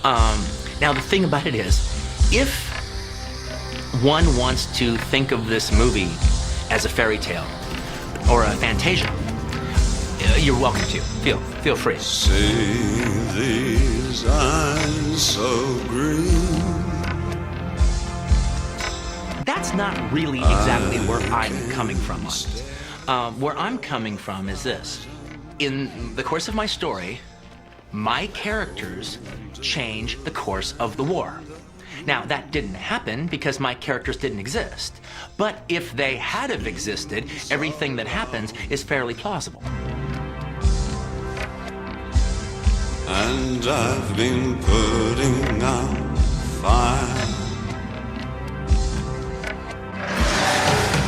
Now, the thing about it is, if one wants to think of this movie as a fairy tale or a fantasia, you're welcome to. Feel free. See these eyes so green. That's not really exactly where I'm coming from on it. Where I'm coming from is this. In the course of my story, my characters change the course of the war. Now, that didn't happen because my characters didn't exist. But if they had have existed, everything that happens is fairly plausible. And I've been putting out fire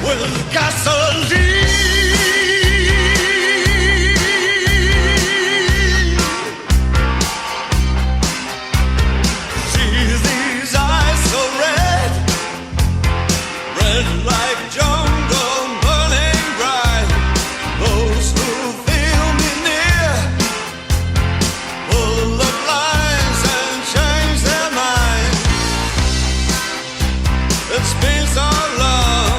with gasoline. See these eyes so red, red like jungle burning bright. Those who feel me near pull the blinds and change their mind. It's been so long.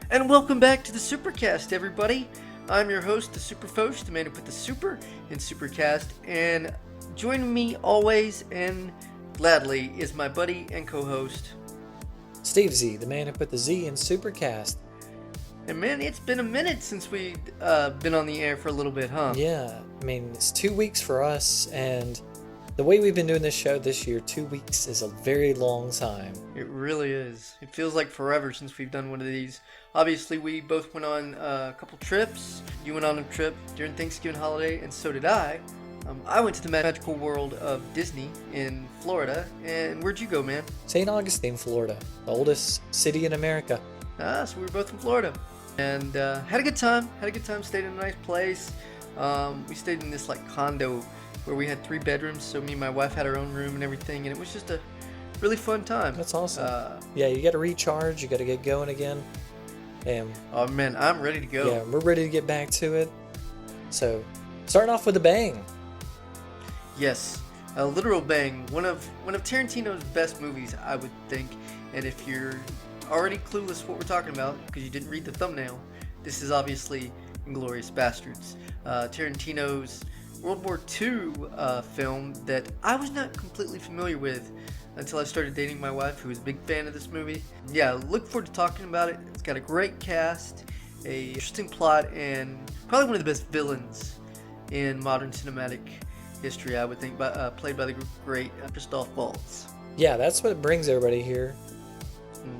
And welcome back to the SuperCaZt, everybody. I'm your host, the Superfosh, the man who put the super in SuperCaZt, and joining me always and gladly is my buddy and co-host. Steve Z, the man who put the Z in SuperCaZt. And man, it's been a minute since we've been on the air for a little bit, huh? Yeah, I mean, it's 2 weeks for us, and the way we've been doing this show this year, 2 weeks is a very long time. It really is. It feels like forever since we've done one of these. Obviously, we both went on a couple trips. You went on a trip during Thanksgiving holiday, and so did I. I went to the magical world of Disney in Florida. And where'd you go, man? St. Augustine, Florida, the oldest city in America. So we were both in Florida. And had a good time. Stayed in a nice place. We stayed in this like condo where we had 3 bedrooms. So me and my wife had our own room and everything. And it was just a really fun time. That's awesome. Yeah, you got to recharge. You got to get going again. And oh man, I'm ready to go. Yeah, we're ready to get back to it. So, starting off with a bang. Yes, a literal bang. One of Tarantino's best movies, I would think. And if you're already clueless what we're talking about because you didn't read the thumbnail, this is obviously Inglorious Basterds. Tarantino's World War II film that I was not completely familiar with until I started dating my wife, who was a big fan of this movie. Yeah, look forward to talking about it. It's got a great cast, a interesting plot, and probably one of the best villains in modern cinematic history, I would think, played by the great Christoph Waltz. Yeah, that's what brings everybody here.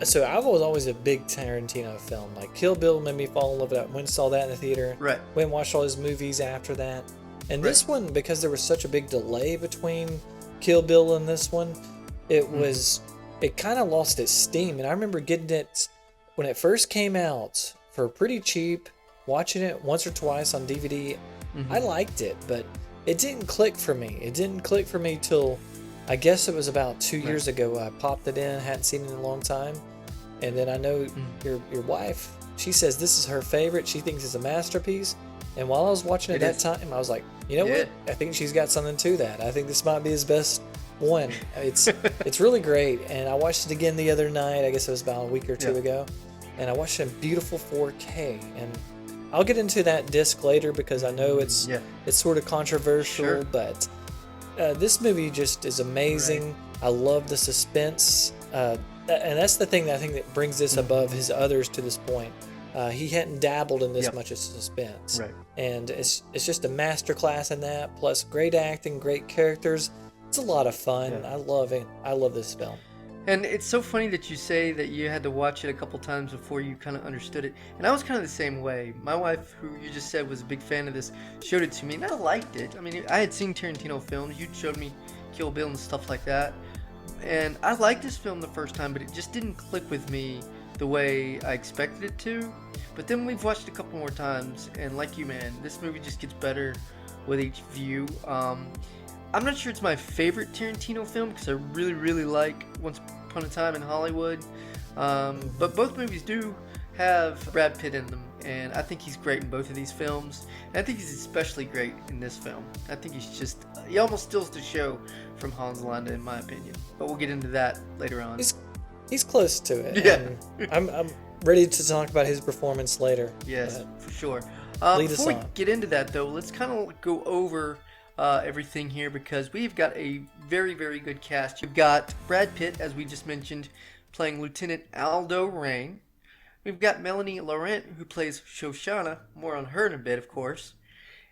So I was always a big Tarantino film. Like Kill Bill made me fall in love with that. Went and saw that in the theater. Right. Went and watched all his movies after that. And this one, because there was such a big delay between Kill Bill and this one, it kind of lost its steam. And I remember getting it when it first came out for pretty cheap, watching it once or twice on DVD. I liked it, but it didn't click for me. It didn't click for me till I guess it was about 2 years ago. I popped it in, hadn't seen it in a long time. And then I know your wife, she says this is her favorite. She thinks it's a masterpiece. And while I was watching it that time, I was like, you know what? I think she's got something to that. I think this might be his best one. It's really great. And I watched it again the other night. I guess it was about a week or two ago. And I watched it in beautiful 4K. And I'll get into that disc later because I know it's sort of controversial. But this movie just is amazing. I love the suspense. And that's the thing that I think that brings this above his others to this point. He hadn't dabbled in this much as suspense. Right. And it's just a masterclass in that, plus great acting, great characters. It's a lot of fun. Yeah. I love it. I love this film. And it's so funny that you say that you had to watch it a couple times before you kind of understood it. And I was kind of the same way. My wife, who you just said was a big fan of this, showed it to me, and I liked it. I mean, I had seen Tarantino films. You showed me Kill Bill and stuff like that. And I liked this film the first time, but it just didn't click with me the way I expected it to. But then we've watched it a couple more times, and like you, man, this movie just gets better with each view. I'm not sure it's my favorite Tarantino film because I really, really like Once Upon a Time in Hollywood. But both movies do have Brad Pitt in them, and I think he's great in both of these films. And I think he's especially great in this film. I think he almost steals the show from Hans Landa, in my opinion. But we'll get into that later on. He's close to it. Yeah. I'm ready to talk about his performance later. Yes, for sure. Lead us Before we on. get into that, though, let's kind of go over everything here because we've got a very, very good cast. You've got Brad Pitt, as we just mentioned, playing Lieutenant Aldo Rain. We've got Melanie Laurent, who plays Shoshana. More on her in a bit, of course.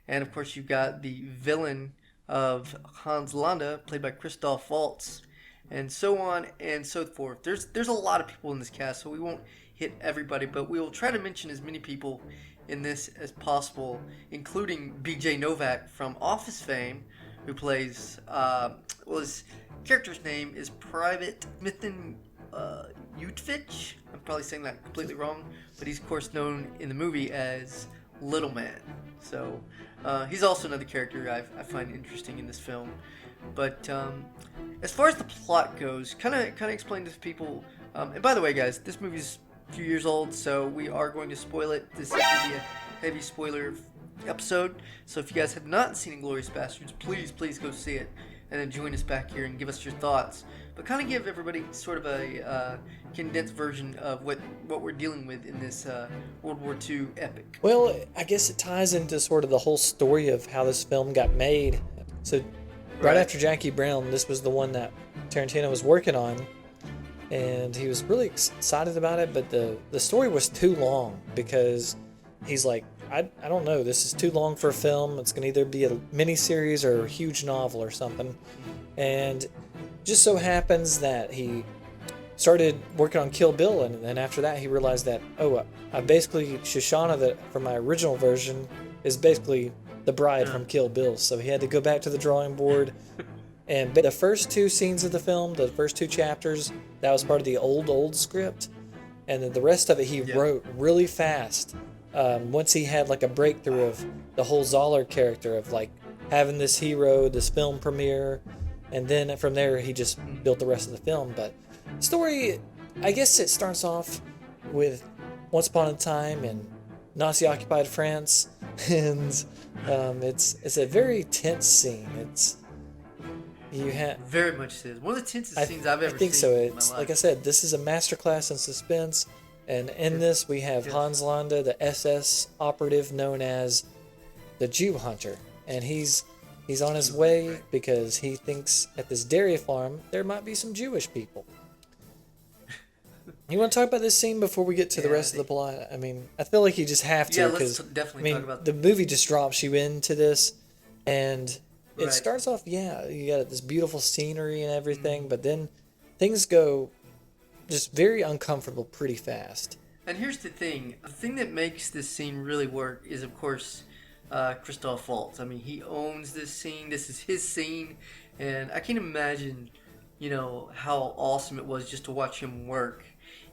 And, of course, you've got the villain of Hans Landa, played by Christoph Waltz, and so on and so forth. There's a lot of people in this cast, so we won't hit everybody, but we will try to mention as many people in this as possible, including B.J. Novak from Office fame, who plays, his character's name is Private Mithin Utvich. I'm probably saying that completely wrong, but he's of course known in the movie as Little Man. So he's also another character I find interesting in this film. But as far as the plot goes, kind of explain this to people. And by the way, guys, this movie's a few years old, so we are going to spoil it. This is going to be a heavy spoiler episode. So if you guys have not seen Inglorious Basterds, please go see it, and then join us back here and give us your thoughts. But kind of give everybody sort of a condensed version of what we're dealing with in this World War II epic. Well, I guess it ties into sort of the whole story of how this film got made. So right after Jackie Brown, this was the one that Tarantino was working on, and he was really excited about it, but the story was too long because he's like, I don't know, this is too long for a film. It's going to either be a miniseries or a huge novel or something. And just so happens that he started working on Kill Bill, and then after that he realized that, I basically, Shoshana, that from my original version, is basically the bride from Kill Bill. So he had to go back to the drawing board. And the first two scenes of the film, the first two chapters, that was part of the old script. And then the rest of it he wrote really fast. Once he had like a breakthrough of the whole Zoller character of like having this hero, this film premiere, and then from there he just built the rest of the film. But story, I guess it starts off with Once Upon a Time in Nazi-occupied France, and it's a very tense scene. Very much is one of the tensest scenes I've ever seen. I think so. In It's my life. like I said, this is a masterclass in suspense, and in this we have Hans Landa, the SS operative known as the Jew Hunter, and he's on his way because he thinks at this dairy farm there might be some Jewish people. You want to talk about this scene before we get to the rest of the plot? I mean, I feel like you just have to because definitely talk about the movie just drops you into this, and it starts off, you got this beautiful scenery and everything, but then things go just very uncomfortable pretty fast. And here's the thing that makes this scene really work is, of course, Christoph Waltz. I mean, he owns this scene. This is his scene, and I can imagine, how awesome it was just to watch him work.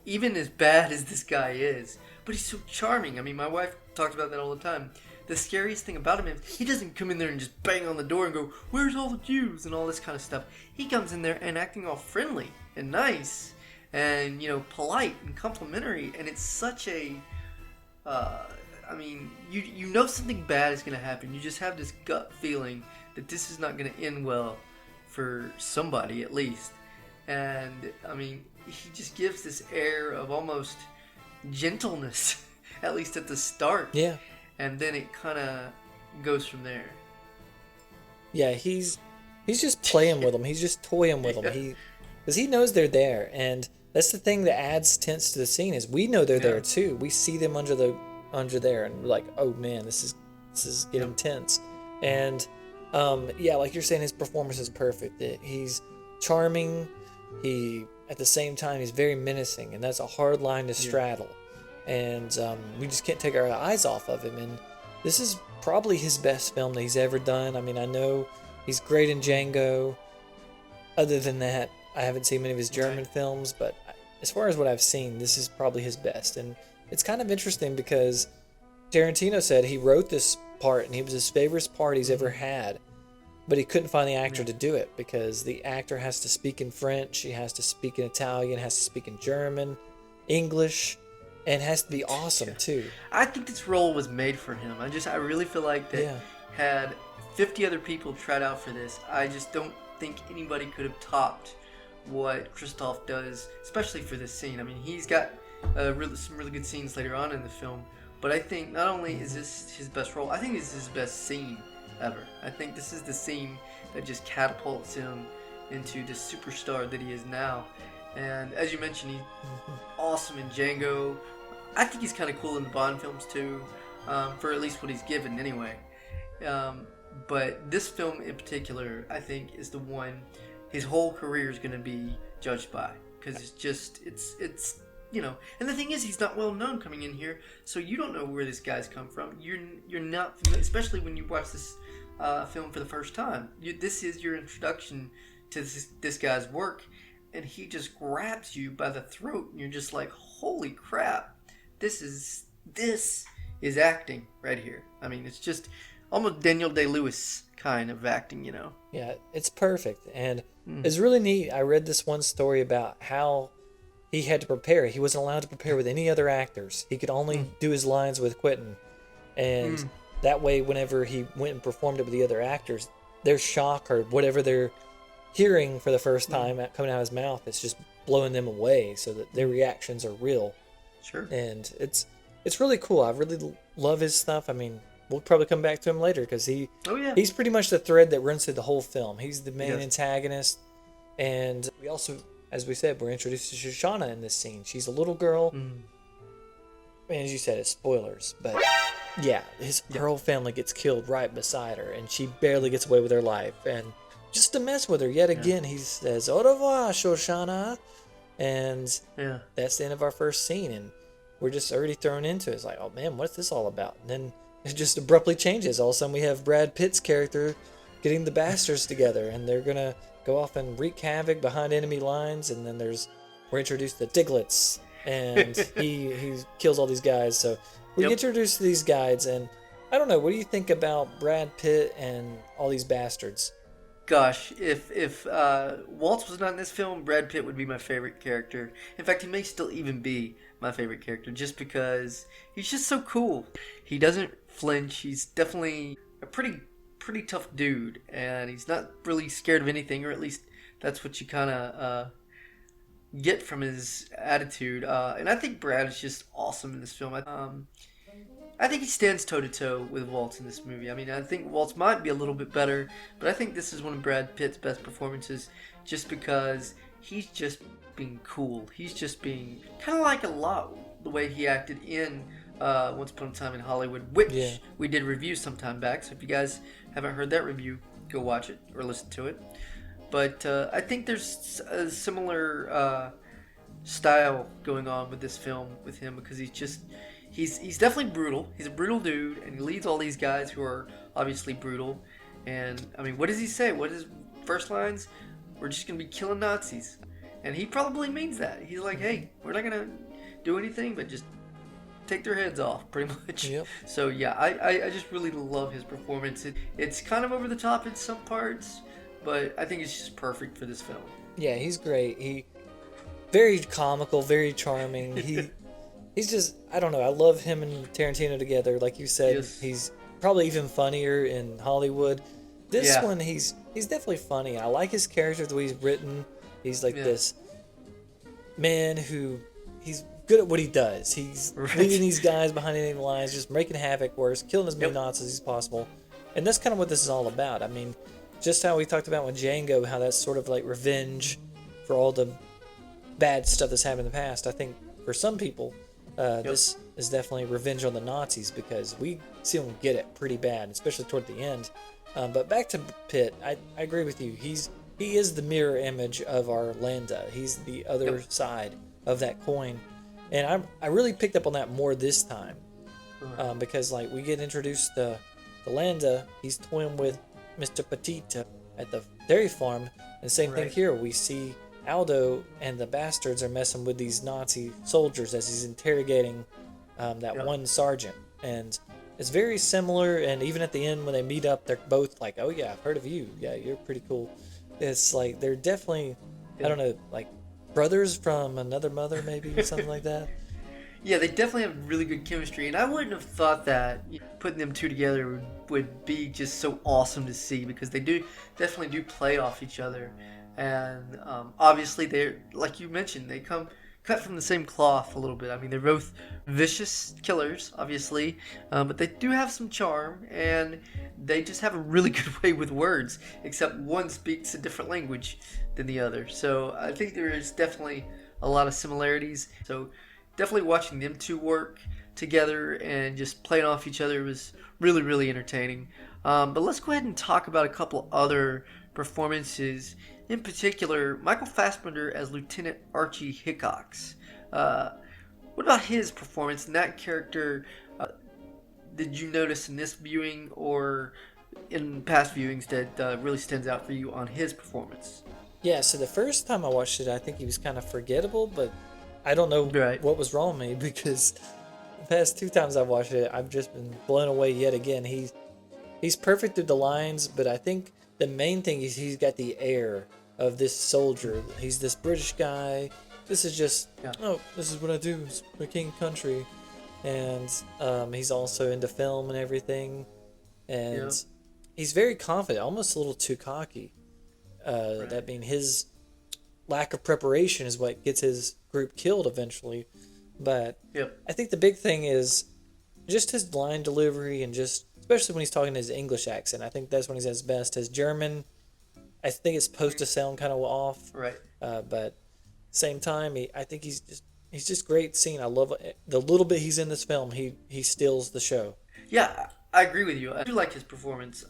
Even as bad as this guy is, but he's so charming. I mean, my wife talks about that all the time. The scariest thing about him is he doesn't come in there and just bang on the door and go, "Where's all the Jews?" and all this kind of stuff. He comes in there and acting all friendly and nice and, polite and complimentary. And it's such a, you know something bad is going to happen. You just have this gut feeling that this is not going to end well for somebody at least. And, he just gives this air of almost gentleness, at least at the start. Yeah. And then it kind of goes from there. Yeah, he's just playing with them. He's just toying with them. Because he knows they're there, and that's the thing that adds tense to the scene is we know they're there too. We see them under there, and we're like, oh man, this is getting tense. And like you're saying, his performance is perfect. He's charming. At the same time, he's very menacing, and that's a hard line to straddle. And we just can't take our eyes off of him. And this is probably his best film that he's ever done. I mean, I know he's great in Django. Other than that, I haven't seen many of his German films, but as far as what I've seen, this is probably his best. And it's kind of interesting because Tarantino said he wrote this part and it was his favorite part he's ever had, but he couldn't find the actor to do it because the actor has to speak in French, he has to speak in Italian, has to speak in German, English, and has to be awesome too. I think this role was made for him. I really feel like that had 50 other people tried out for this, I just don't think anybody could have topped what Christoph does, especially for this scene. I mean, he's got some really good scenes later on in the film, but I think not only is this his best role, I think this is his best scene ever. I think this is the scene that just catapults him into the superstar that he is now. And as you mentioned, he's awesome in Django. I think he's kind of cool in the Bond films too, for at least what he's given anyway. But this film in particular, I think, is the one his whole career is going to be judged by, because it's you know. And the thing is, he's not well known coming in here, so you don't know where this guy's come from. You're not, especially when you watch this film for the first time. This is your introduction to this guy's work, and he just grabs you by the throat, and you're just like, holy crap, this is acting right here. I mean, it's just almost Daniel Day-Lewis kind of acting, you know. Yeah, it's perfect. And it's really neat. I read this one story about how he had to prepare. He wasn't allowed to prepare with any other actors. He could only do his lines with Quentin. And that way, whenever he went and performed it with the other actors, their shock or whatever they're hearing for the first time coming out of his mouth, it's just blowing them away so that their reactions are real. Sure. And it's really cool. I really love his stuff. I mean, we'll probably come back to him later because he's pretty much the thread that runs through the whole film. He's the main antagonist. And we also, as we said, we're introduced to Shoshana in this scene. She's a little girl. And as you said, it's spoilers. But yeah, her whole family gets killed right beside her. And she barely gets away with her life. And just to mess with her, yet again, he says, "Au revoir, Shoshana." And that's the end of our first scene. And we're just already thrown into it. It's like, oh man, what's this all about? And then it just abruptly changes. All of a sudden we have Brad Pitt's character getting the Basterds together, and they're gonna go off and wreak havoc behind enemy lines. And then we're introduced to Diglets, and he kills all these guys. So we get introduced to these guys, and I don't know, what do you think about Brad Pitt and all these Basterds? Gosh, if Waltz was not in this film, Brad Pitt would be my favorite character. In fact, he may still even be my favorite character, just because he's just so cool. He doesn't flinch. He's definitely a pretty tough dude, and he's not really scared of anything, or at least that's what you kind of get from his attitude. And I think Brad is just awesome in this film. I think he stands toe-to-toe with Waltz in this movie. I mean, I think Waltz might be a little bit better, but I think this is one of Brad Pitt's best performances, just because he's just being cool. He's just being kind of like a lot the way he acted in Once Upon a Time in Hollywood, which we did review some time back. So if you guys haven't heard that review, go watch it or listen to it. But I think there's a similar style going on with this film with him, because he's definitely brutal. He's a brutal dude, and he leads all these guys who are obviously brutal. And I mean, what does he say? What is his first lines? We're just gonna be killing Nazis. And he probably means that. He's like, hey, we're not gonna do anything but just take their heads off, pretty much. Yep. So yeah, I just really love his performance. It's kind of over the top in some parts, but I think it's just perfect for this film. Yeah, he's great. He very comical, very charming. He's just, I don't know, I love him and Tarantino together. Like you said, he's probably even funnier in Hollywood. This one, he's definitely funny. I like his character, the way he's written. He's like this man who, he's good at what he does. He's leading these guys behind enemy lines, just making havoc worse, killing as many Nazis as possible. And that's kind of what this is all about. I mean, just how we talked about with Django, how that's sort of like revenge for all the bad stuff that's happened in the past. I think for some people, this is definitely revenge on the Nazis, because we see them get it pretty bad, especially toward the end. But back to Pitt, I agree with you. He is the mirror image of our Landa. He's the other side of that coin. And I really picked up on that more this time, because like we get introduced to the Landa. He's toying with Mr. Petite at the dairy farm, and the same thing here. We see Aldo and the Bastards are messing with these Nazi soldiers as he's interrogating that Yep. one sergeant. And it's very similar, and even at the end when they meet up, they're both like, oh yeah, I've heard of you. Yeah, you're pretty cool. It's like they're definitely, I don't know, like brothers from another mother, maybe, or something like that. Yeah, they definitely have really good chemistry, and I wouldn't have thought that putting them two together would be just so awesome to see, because they definitely do play off each other, and obviously they're, like you mentioned, they come cut from the same cloth a little bit. I mean, they're both vicious killers, obviously, but they do have some charm, and they just have a really good way with words, except one speaks a different language than the other. So I think there is definitely a lot of similarities. So definitely watching them two work together and just playing off each other was really, really entertaining. But let's go ahead and talk about a couple other performances. In particular, Michael Fassbender as Lieutenant Archie Hickox. What about his performance and that character? Did you notice in this viewing or in past viewings that really stands out for you on his performance? Yeah, so the first time I watched it, I think he was kind of forgettable, but I don't know Right. what was wrong with me because the past two times I've watched it, I've just been blown away yet again. He's perfect through the lines, but I think the main thing is he's got the air of this soldier. He's this British guy. This is just, oh, this is what I do. It's my king country. And he's also into film and everything. And he's very confident, almost a little too cocky. That being his lack of preparation is what gets his group killed eventually. But I think the big thing is just his line delivery, and just especially when he's talking his English accent. I think that's when he's at his best. His German, I think it's supposed to sound kind of off, Right. but same time, I think he's just great scene. I love it. The little bit he's in this film, he steals the show. Yeah, I agree with you. I do like his performance.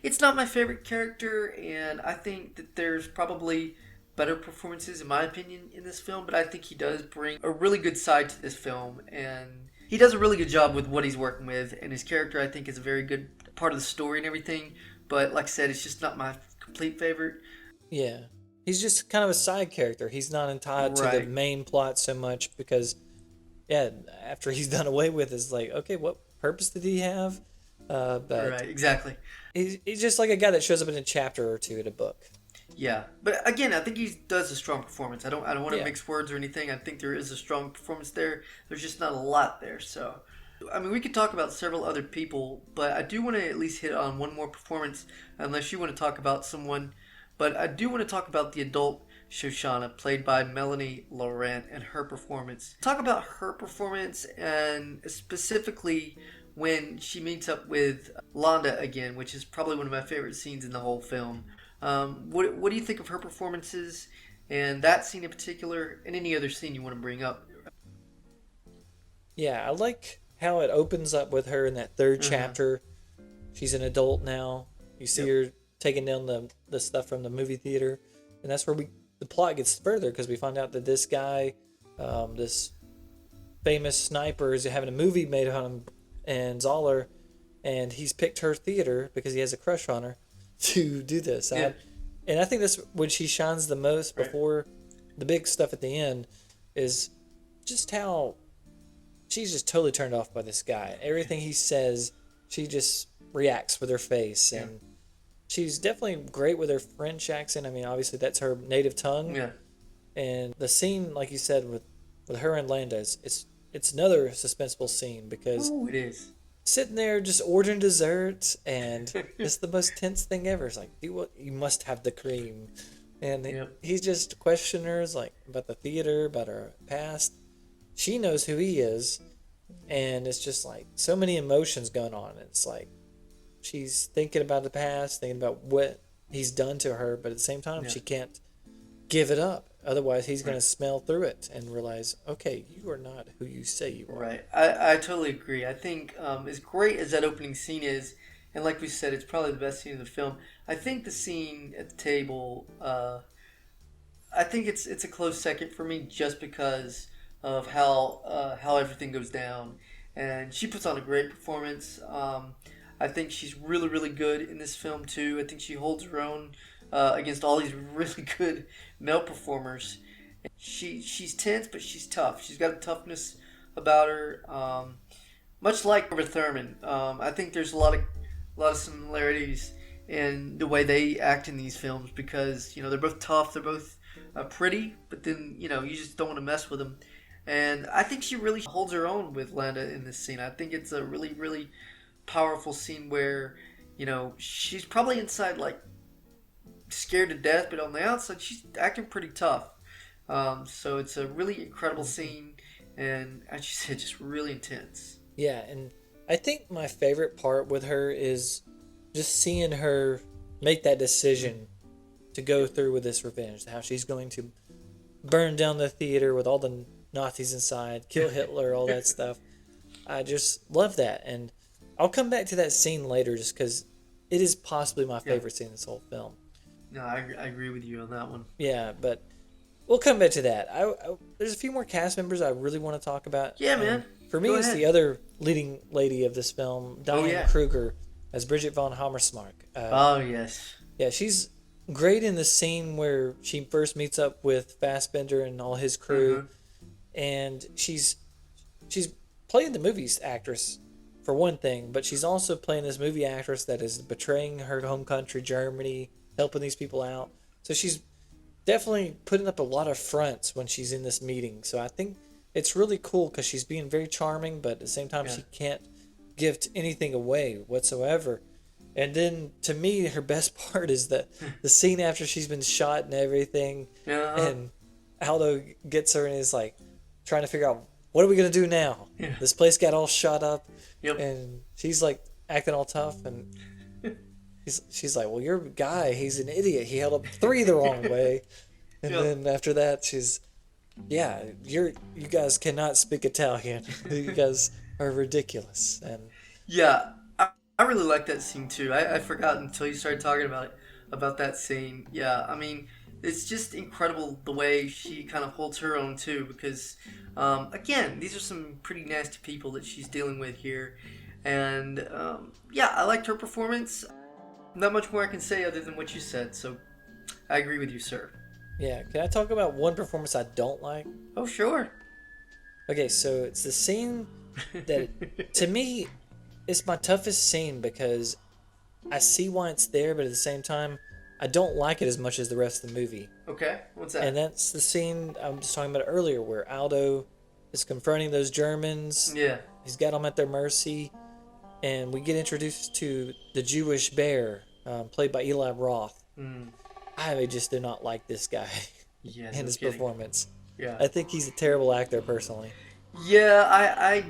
It's not my favorite character, and I think that there's probably better performances, in my opinion, in this film, but I think he does bring a really good side to this film, and he does a really good job with what he's working with, and his character, I think, is a very good part of the story and everything, but like I said, it's just not my complete favorite. Yeah. He's just kind of a side character. He's not tied to the main plot so much because, yeah, after he's done away with, it's like, okay, what purpose did he have? But Right, exactly. he's just like a guy that shows up in a chapter or two in a book. Yeah, but again, I think he does a strong performance. I don't want to Yeah. mix words or anything. I think there is a strong performance there. There's just not a lot there. So, I mean, we could talk about several other people, but I do want to at least hit on one more performance, unless you want to talk about someone. But I do want to talk about the adult Shoshana, played by Melanie Laurent, and her performance. Talk about her performance, and specifically when she meets up with Landa again, which is probably one of my favorite scenes in the whole film. What do you think of her performances, and that scene in particular, and any other scene you want to bring up? Yeah, I like how it opens up with her in that third chapter. She's an adult now. You see her taking down the stuff from the movie theater, and that's where the plot gets further, because we find out that this guy, this famous sniper, is having a movie made on him and Zoller, and he's picked her theater because he has a crush on her to do this. Yeah. And I think that's when she shines the most before the big stuff at the end, is just how she's just totally turned off by this guy. Everything he says, she just reacts with her face. And she's definitely great with her French accent. I mean, obviously that's her native tongue. Yeah. And the scene, like you said, with her and Landa, it's another suspenseful scene, because Oh, it is. sitting there just ordering dessert, and it's the most tense thing ever. It's like, you must have the cream. And he's just questioning her, like, about the theater, about her past. She knows who he is, and it's just like so many emotions going on. It's like she's thinking about the past, thinking about what he's done to her, but at the same time, she can't give it up. Otherwise, he's going to smell through it and realize, okay, you are not who you say you are. Right. I totally agree. I think as great as that opening scene is, and like we said, it's probably the best scene in the film, I think the scene at the table, I think it's a close second for me, just because of how everything goes down. And she puts on a great performance. I think she's really, really good in this film, too. I think she holds her own against all these really good male performers. She's tense, but she's tough. She's got a toughness about her, much like Uma Thurman. I think there's a lot of similarities in the way they act in these films because they're both tough, they're both pretty, but then you just don't want to mess with them. And I think she really holds her own with Landa in this scene. I think it's a really, really powerful scene where, she's probably inside like scared to death, but on the outside she's acting pretty tough. So it's a really incredible scene, and as you said, just really intense. Yeah, and I think my favorite part with her is just seeing her make that decision to go through with this revenge. How she's going to burn down the theater with all the Nazis inside, kill Hitler, all that stuff. I just love that, and I'll come back to that scene later just because it is possibly my favorite scene in this whole film. No, I agree with you on that one. Yeah, but we'll come back to that. There's a few more cast members I really want to talk about. Yeah, man. For me, it's the other leading lady of this film, Diane Kruger, as Bridget von Hammersmark. Oh, yes. Yeah, she's great in the scene where she first meets up with Fassbender and all his crew. And she's playing the movie's actress, for one thing, but she's also playing this movie actress that is betraying her home country, Germany, helping these people out. So she's definitely putting up a lot of fronts when she's in this meeting. So I think it's really cool because she's being very charming, but at the same time she can't give anything away whatsoever. And then to me, her best part is that the scene after she's been shot and everything, and Aldo gets her and is like trying to figure out, what are we gonna do now? This place got all shot up, and she's like acting all tough, and she's like, well, your guy, he's an idiot. He held up 3 the wrong way. And then after that, she's, you guys cannot speak Italian. You guys are ridiculous. And I really like that scene too. I forgot until you started talking about that scene. Yeah, I mean, it's just incredible the way she kind of holds her own too, because again, these are some pretty nasty people that she's dealing with here, and I liked her performance. Not much more I can say other than what you said, so I agree with you, sir. Yeah, can I talk about one performance I don't like? Oh, sure. Okay, so it's the scene that, to me, it's my toughest scene because I see why it's there, but at the same time, I don't like it as much as the rest of the movie. Okay, what's that? And that's the scene I was talking about earlier where Aldo is confronting those Germans. Yeah. He's got them at their mercy. And we get introduced to the Jewish bear, played by Eli Roth. I just do not like this guy and his performance. Yeah. I think he's a terrible actor, personally. Yeah, I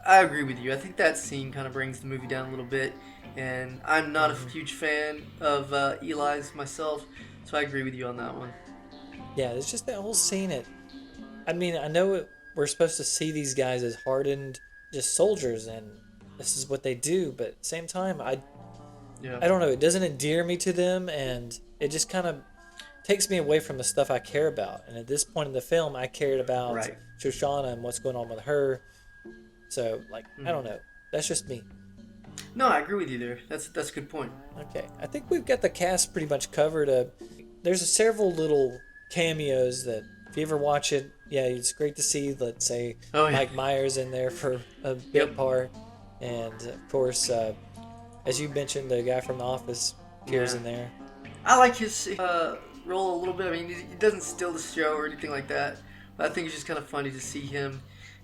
agree with you. I think that scene kind of brings the movie down a little bit, and I'm not a huge fan of Eli's myself, so I agree with you on that one. Yeah, it's just that whole scene. I mean, I know we're supposed to see these guys as hardened, just soldiers, and this is what they do, but at the same time, I don't know, it doesn't endear me to them, and it just kind of takes me away from the stuff I care about. And at this point in the film, I cared about Shoshana and what's going on with her. So, I don't know. That's just me. No, I agree with you there. That's a good point. Okay, I think we've got the cast pretty much covered. There's several little cameos that, if you ever watch it, it's great to see, let's say, Mike Myers in there for a bit part. And, of course, as you mentioned, the guy from The Office appears in there. I like his role a little bit. I mean, he doesn't steal the show or anything like that, but I think it's just kind of funny to see him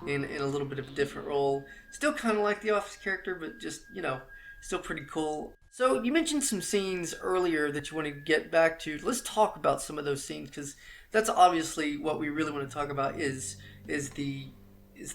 in a little bit of a different role. Still kind of like the Office character, but just, still pretty cool. So you mentioned some scenes earlier that you want to get back to. Let's talk about some of those scenes, because that's obviously what we really want to talk about is the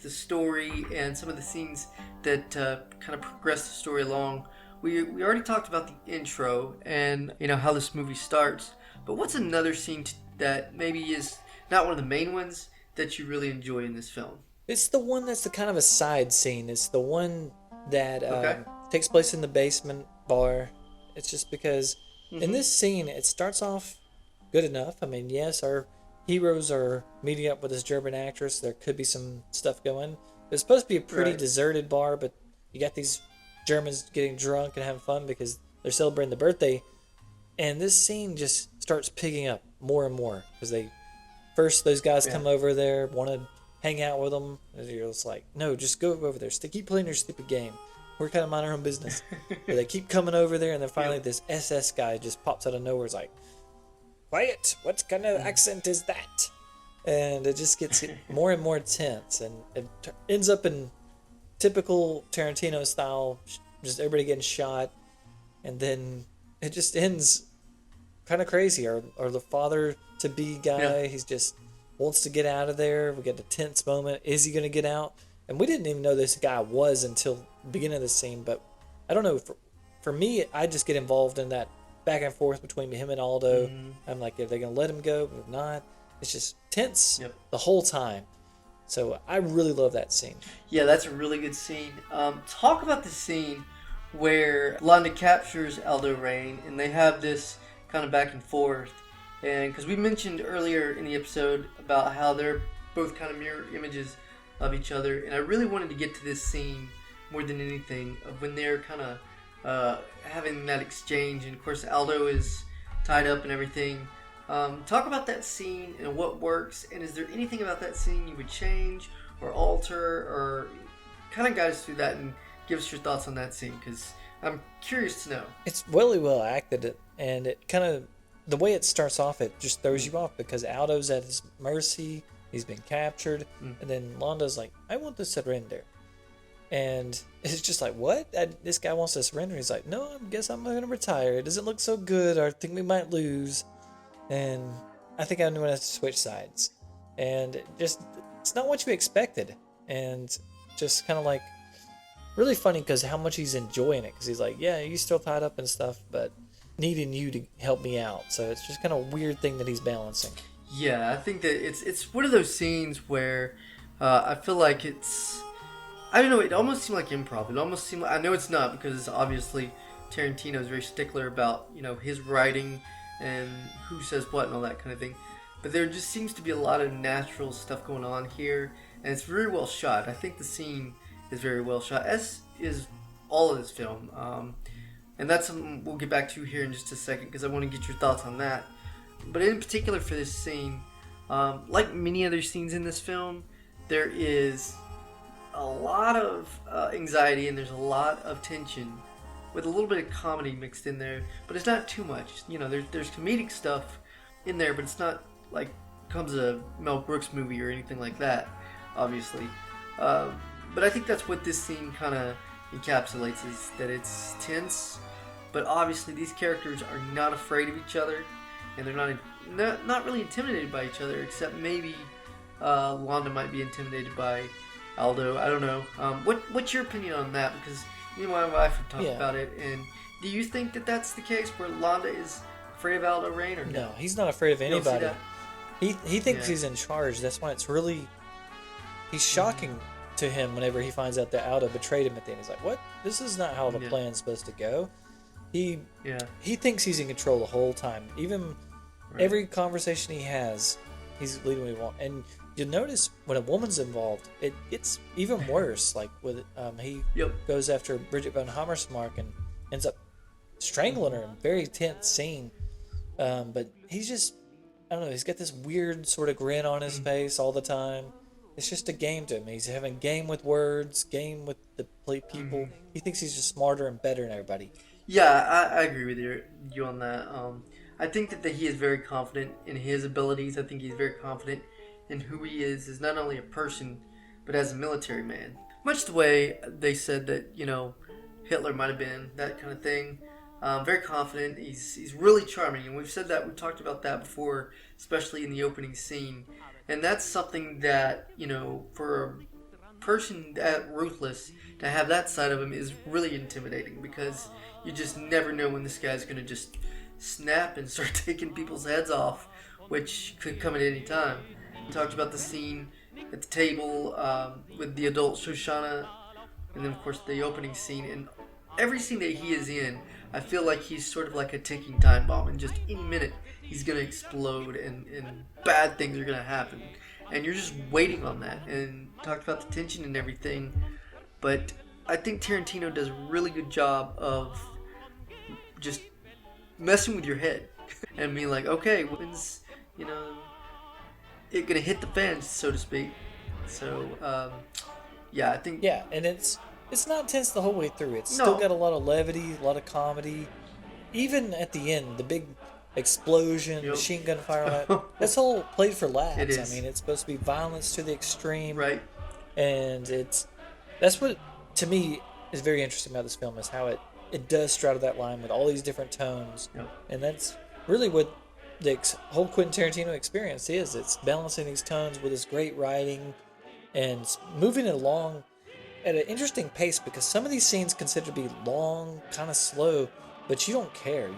story and some of the scenes that kind of progress the story along. We already talked about the intro and how this movie starts, but what's another scene that maybe is not one of the main ones that you really enjoy in this film? It's the one that's the kind of a side scene. It's the one that takes place in the basement bar. It's just because in this scene, it starts off good enough. I mean, yes, our heroes are meeting up with this German actress. There could be some stuff going. It's supposed to be a pretty deserted bar, but you got these Germans getting drunk and having fun because they're celebrating the birthday And this scene just starts picking up more and more because first those guys come over there, want to hang out with them, and you're just like, no, just go over there, keep playing your stupid game. We're kind of mind our own business. But they keep coming over there, and then finally this SS guy just pops out of nowhere. It's like, quiet! What kind of accent is that? And it just gets more and more tense, and it ends up in typical Tarantino style, just everybody getting shot, and then it just ends kind of crazy. Or the father-to-be guy, he's just wants to get out of there. We get a tense moment. Is he going to get out? And we didn't even know this guy was until the beginning of the scene. But I don't know. For me, I just get involved in that back and forth between him and Aldo. I'm like, are they going to let him go? If not, it's just tense the whole time. So I really love that scene. Yeah, that's a really good scene. Talk about the scene where Landa captures Aldo Rain, and they have this kind of back and forth. And because we mentioned earlier in the episode about how they're both kind of mirror images of each other, and I really wanted to get to this scene more than anything of when they're kind of having that exchange. And of course, Aldo is tied up and everything. Talk about that scene and what works, and is there anything about that scene you would change or alter, or kind of guide us through that and give us your thoughts on that scene, because I'm curious to know. It's really well acted, and it kind of, the way it starts off, it just throws you off because Aldo's at his mercy. He's been captured, and then Landa's like, I want to surrender. And it's just like, what? This guy wants to surrender. He's like, no, I guess I'm going to retire. It doesn't look so good. I think we might lose. And I think I'm going to switch sides. And it's not what you expected. And just kind of like, really funny because how much he's enjoying it. Because he's like, yeah, you're still tied up and stuff, but needing you to help me out. So it's just kind of a weird thing that he's balancing. Yeah, I think that it's one of those scenes where I feel like it's, I don't know, it almost seemed like improv. It almost seemed like, I know it's not, because obviously Tarantino is very stickler about, his writing and who says what and all that kind of thing. But there just seems to be a lot of natural stuff going on here, and it's very well shot. I think the scene is very well shot, as is all of this film. And that's something we'll get back to here in just a second, because I want to get your thoughts on that. But in particular for this scene, like many other scenes in this film, there is a lot of anxiety and there's a lot of tension with a little bit of comedy mixed in there, but it's not too much. There's comedic stuff in there, but it's not like comes a Mel Brooks movie or anything like that, obviously. But I think that's what this scene kind of encapsulates, is that it's tense, but obviously these characters are not afraid of each other, and they're not really intimidated by each other, except maybe Landa might be intimidated by Aldo. I don't know. What's your opinion on that? Because me and my wife have talked about it, and do you think that that's the case where Landa is afraid of Aldo Rain, or no? No, he's not afraid of anybody. He thinks he's in charge. That's why it's really, he's shocking to him whenever he finds out that Aldo betrayed him at the end. He's like, what? This is not how the plan's supposed to go. He thinks he's in control the whole time. Even every conversation he has, he's leading what he wants. And you'll notice when a woman's involved, it gets even worse. Like with he goes after Bridget von Hammersmark and ends up strangling her in a very tense scene. But he's just, I don't know, he's got this weird sort of grin on his face all the time. It's just a game to him. He's having game with words, game with the people. He thinks he's just smarter and better than everybody. Yeah, I agree with you on that. I think that he is very confident in his abilities. I think he's very confident in who he is as not only a person, but as a military man. Much the way they said that, Hitler might have been, that kind of thing. Very confident. He's really charming, and we've talked about that before, especially in the opening scene. And that's something that, for a person that ruthless, to have that side of him is really intimidating, because you just never know when this guy's going to just snap and start taking people's heads off, which could come at any time. We talked about the scene at the table with the adult Shoshana, and then of course the opening scene. And every scene that he is in, I feel like he's sort of like a ticking time bomb, and just any minute he's going to explode and bad things are going to happen. And you're just waiting on that. And talked about the tension and everything, but I think Tarantino does a really good job of just messing with your head and being like, okay, when's it gonna hit the fan, so to speak. So yeah, I think Yeah, and it's not tense the whole way through. It's still got a lot of levity, a lot of comedy. Even at the end, the big explosion, machine gun fire, that's all played for laughs. It is. I mean, it's supposed to be violence to the extreme, right. and that's what to me is very interesting about this film is how it does straddle that line with all these different tones, and that's really what the whole Quentin Tarantino experience is. It's balancing these tones with his great writing and moving it along at an interesting pace, because some of these scenes considered to be long, kind of slow, but you don't care.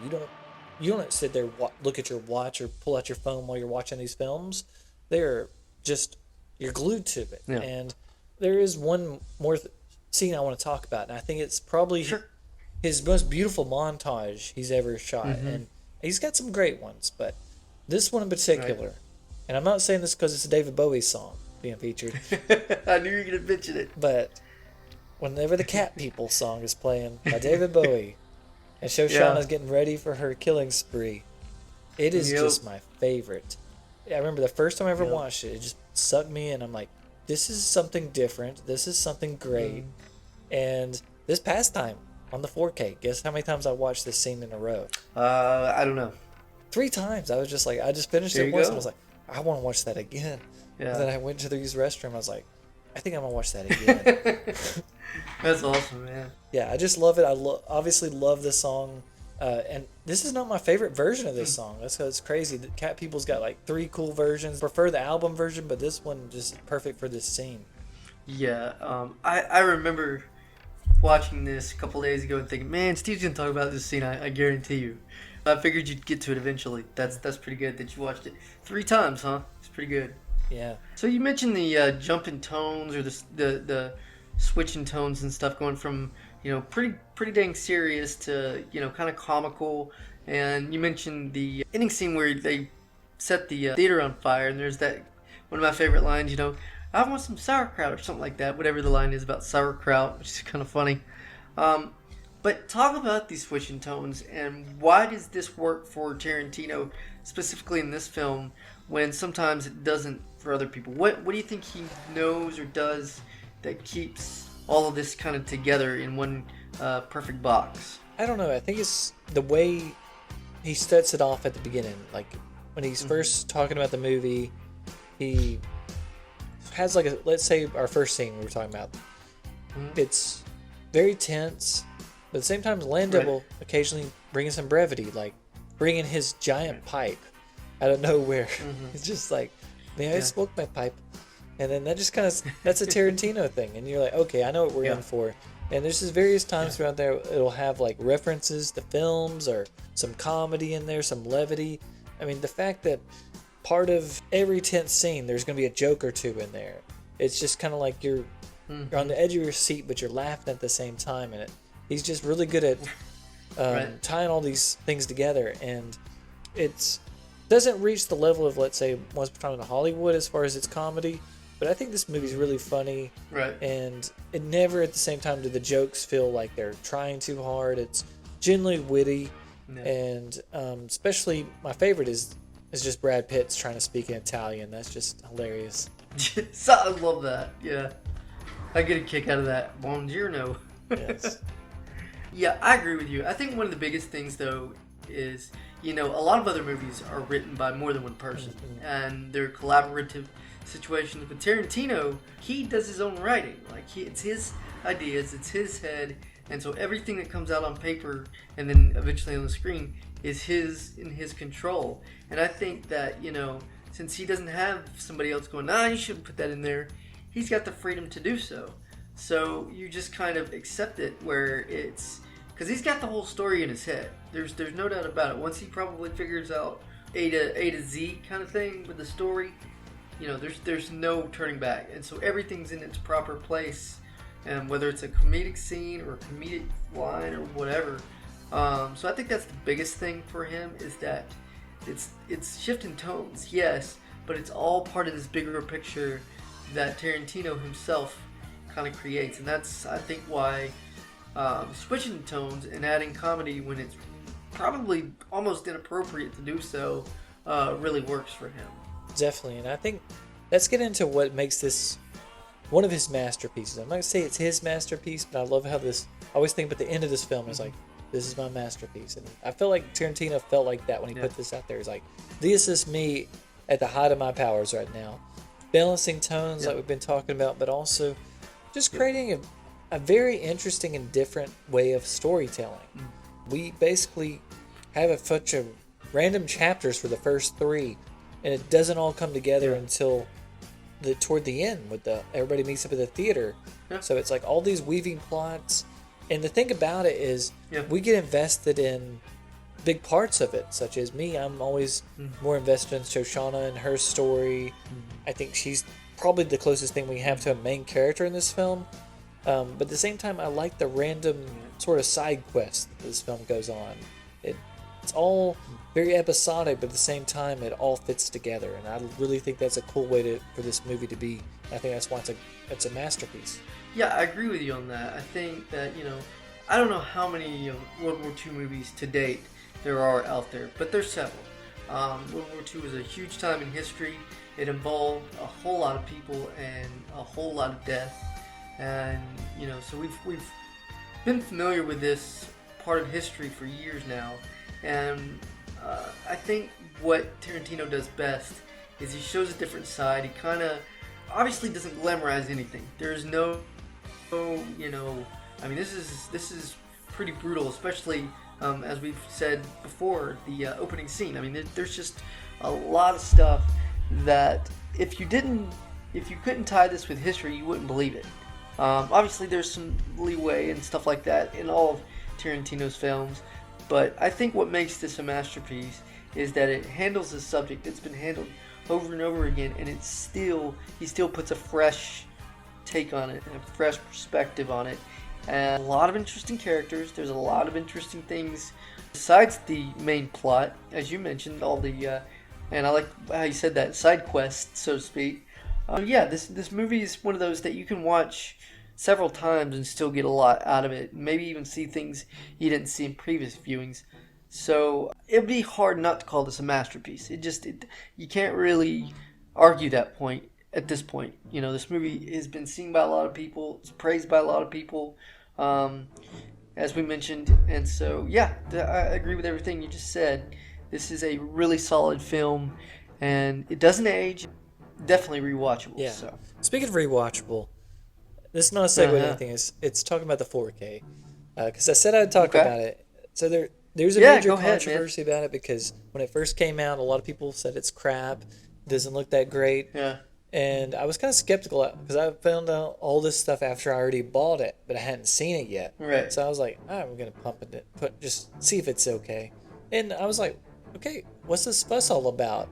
You don't sit there look at your watch or pull out your phone while you're watching these films. They're just, you're glued to it. Yeah. And there is one more scene I want to talk about, and I think it's probably his most beautiful montage he's ever shot. And he's got some great ones, but this one in particular, and I'm not saying this because it's a David Bowie song being featured, I knew you were gonna mention it. but whenever the Cat People song is playing by David Bowie, and Shoshana's getting ready for her killing spree, it is just my favorite. I remember the first time I ever watched it, it just sucked me in. I'm like, this is something different. This is something great. And this past time on the 4K, guess how many times I watched this scene in a row? I don't know. 3 times. I was just like, I just finished it once and I was like, I want to watch that again. Yeah. And then I went to the used restroom. I was like, I think I'm going to watch that again. That's awesome, man. Yeah, I just love it. I obviously love this song. And this is not my favorite version of this song. That's because it's crazy. The Cat People's got like 3 cool versions. Prefer the album version, but this one just perfect for this scene. Yeah, I remember watching this a couple days ago and thinking, man, Steve's gonna talk about this scene. I guarantee you. I figured you'd get to it eventually. That's pretty good that you watched it 3 times, huh? It's pretty good. Yeah. So you mentioned the jump in tones or the switch in tones and stuff, going from pretty dang serious to kind of comical. And you mentioned the ending scene where they set the theater on fire, and there's that one of my favorite lines. I want some sauerkraut or something like that. Whatever the line is about sauerkraut, which is kind of funny. But talk about these switching tones, and why does this work for Tarantino specifically in this film when sometimes it doesn't for other people? What do you think he knows or does that keeps all of this kind of together in one perfect box? I don't know. I think it's the way he sets it off at the beginning. Like when he's first talking about the movie, he has like let's say our first scene we were talking about. It's very tense, but at the same time Landa will occasionally bring in some brevity, like bringing his giant pipe out of nowhere. It's just like, may I smoke my pipe? And then that just kind of, that's a Tarantino thing. And you're like, okay, I know what we're in for. And there's just various times throughout there, it'll have like references to films or some comedy in there, some levity. I mean, the fact that part of every tense scene, there's going to be a joke or two in there. It's just kind of like you're on the edge of your seat, but you're laughing at the same time. And he's just really good at tying all these things together. And it's doesn't reach the level of, let's say, Once Upon a Time in Hollywood as far as its comedy. But I think this movie's really funny. Right. And it never at the same time do the jokes feel like they're trying too hard. It's genuinely witty. Yeah. And especially my favorite is just Brad Pitt's trying to speak in Italian. That's just hilarious. I love that. Yeah. I get a kick out of that. Buongiorno. Yes. Yeah, I agree with you. I think one of the biggest things, though, is, a lot of other movies are written by more than one person. And they're collaborative situations. But Tarantino, he does his own writing. Like, it's his ideas, it's his head. And so everything that comes out on paper and then eventually on the screen is in his control. And I think that, since he doesn't have somebody else going, you shouldn't put that in there, he's got the freedom to do so. So you just kind of accept it, where it's because he's got the whole story in his head. There's no doubt about it. Once he probably figures out A to Z kind of thing with the story, there's no turning back. And so everything's in its proper place, and whether it's a comedic scene or a comedic line or whatever. So I think that's the biggest thing for him, is that it's shifting tones, yes, but it's all part of this bigger picture that Tarantino himself kind of creates. And that's, I think, why switching tones and adding comedy when it's probably almost inappropriate to do so, really works for him. Definitely, and I think let's get into what makes this one of his masterpieces. I'm not gonna say it's his masterpiece, but I love how this. I always think about the end of this film is like, this is my masterpiece, and I feel like Tarantino felt like that when he put this out there. He's like, this is me at the height of my powers right now, balancing tones like we've been talking about, but also just creating a very interesting and different way of storytelling. We basically have a bunch of random chapters for the first 3, and it doesn't all come together until toward the end with everybody meets up at the theater. So it's like all these weaving plots, and the thing about it is we get invested in big parts of it, such as me. I'm always more invested in Shoshana and her story. I think she's probably the closest thing we have to a main character in this film. But at the same time, I like the random sort of side quests that this film goes on. It's all very episodic, but at the same time, it all fits together. And I really think that's a cool way for this movie to be. I think that's why it's a masterpiece. Yeah, I agree with you on that. I think that, I don't know how many World War II movies to date there are out there, but there's several. World War II was a huge time in history. It involved a whole lot of people and a whole lot of death. And, so we've been familiar with this part of history for years now. And I think what Tarantino does best is he shows a different side. He kind of obviously doesn't glamorize anything. There's no, this is pretty brutal, especially as we've said before, the opening scene. I mean, there's just a lot of stuff that if you couldn't tie this with history, you wouldn't believe it. Obviously, there's some leeway and stuff like that in all of Tarantino's films, but I think what makes this a masterpiece is that it handles a subject that's been handled over and over again, and he still puts a fresh take on it and a fresh perspective on it. And a lot of interesting characters. There's a lot of interesting things besides the main plot, as you mentioned. All the and I like how you said that, side quests, so to speak. This movie is one of those that you can watch several times and still get a lot out of it. Maybe even see things you didn't see in previous viewings. So it'd be hard not to call this a masterpiece. You can't really argue that point at this point. This movie has been seen by a lot of people. It's praised by a lot of people, as we mentioned. And so, I agree with everything you just said. This is a really solid film, and it doesn't age. Definitely rewatchable. Yeah. So. Speaking of rewatchable, this is not a segue to anything. It's talking about the 4K. Because I said I'd talk about it. So there's a major controversy about it because when it first came out, a lot of people said it's crap. It doesn't look that great. Yeah. And I was kind of skeptical because I found out all this stuff after I already bought it, but I hadn't seen it yet. Right. So I was like, I'm going to pump it, just see if it's okay. And I was like, okay, what's this fuss all about?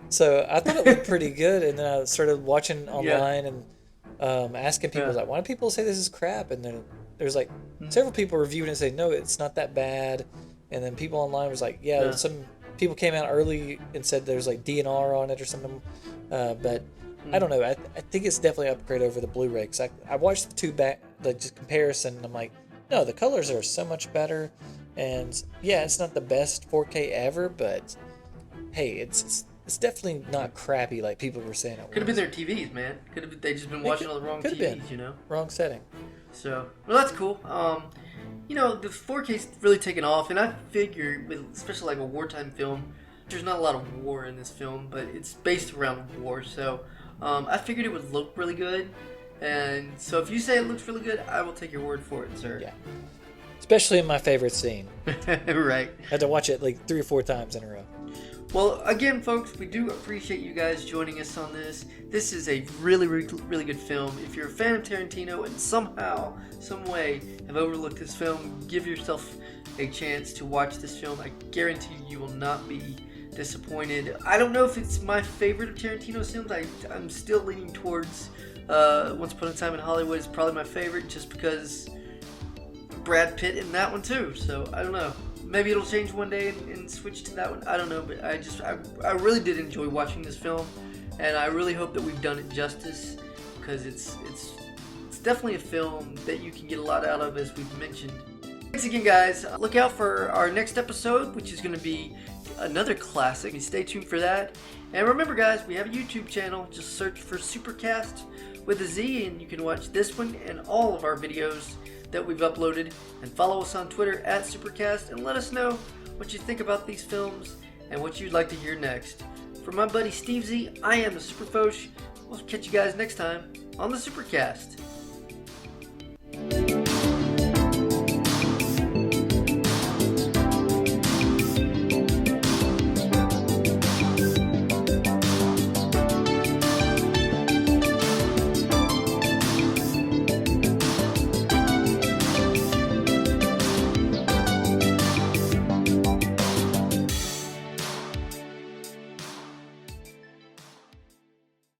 So I thought it looked pretty good, and then I started watching online and asking people, like, why do people say this is crap? And then there's like several people reviewing it and say, no, it's not that bad. And then people online was like, some people came out early and said there's like DNR on it or something. But I don't know. I think it's definitely an upgrade over the Blu-ray. Because I watched the two back, just comparison, and I'm like, no, the colors are so much better. And it's not the best 4K ever, but hey, it's definitely not crappy like people were saying it was. Could have been their TVs, man. Could have they just been watching all the wrong TVs, Wrong setting. So, well, that's cool. The 4K's really taken off, and I figure, especially like a wartime film, there's not a lot of war in this film, but it's based around war, so I figured it would look really good. And so if you say it looks really good, I will take your word for it, sir. Yeah. Especially in my favorite scene. Right. I had to watch it like 3 or 4 times in a row. Well, again, folks, we do appreciate you guys joining us on this. This is a really, really, really good film. If you're a fan of Tarantino and somehow, some way, have overlooked this film, give yourself a chance to watch this film. I guarantee you will not be disappointed. I don't know if it's my favorite of Tarantino's films. I'm still leaning towards Once Upon a Time in Hollywood is probably my favorite, just because Brad Pitt in that one too. So I don't know. Maybe it'll change one day and switch to that one. I don't know, but I really did enjoy watching this film, and I really hope that we've done it justice, because it's definitely a film that you can get a lot out of, as we've mentioned. Thanks again, guys. Look out for our next episode, which is going to be another classic. Stay tuned for that. And remember, guys, we have a YouTube channel. Just search for SuperCaZt with a Z, and you can watch this one and all of our videos that we've uploaded. And follow us on Twitter at SuperCaZt, and let us know what you think about these films and what you'd like to hear next. For my buddy Steve Z, I am the Super Foch. We'll catch you guys next time on the SuperCaZt.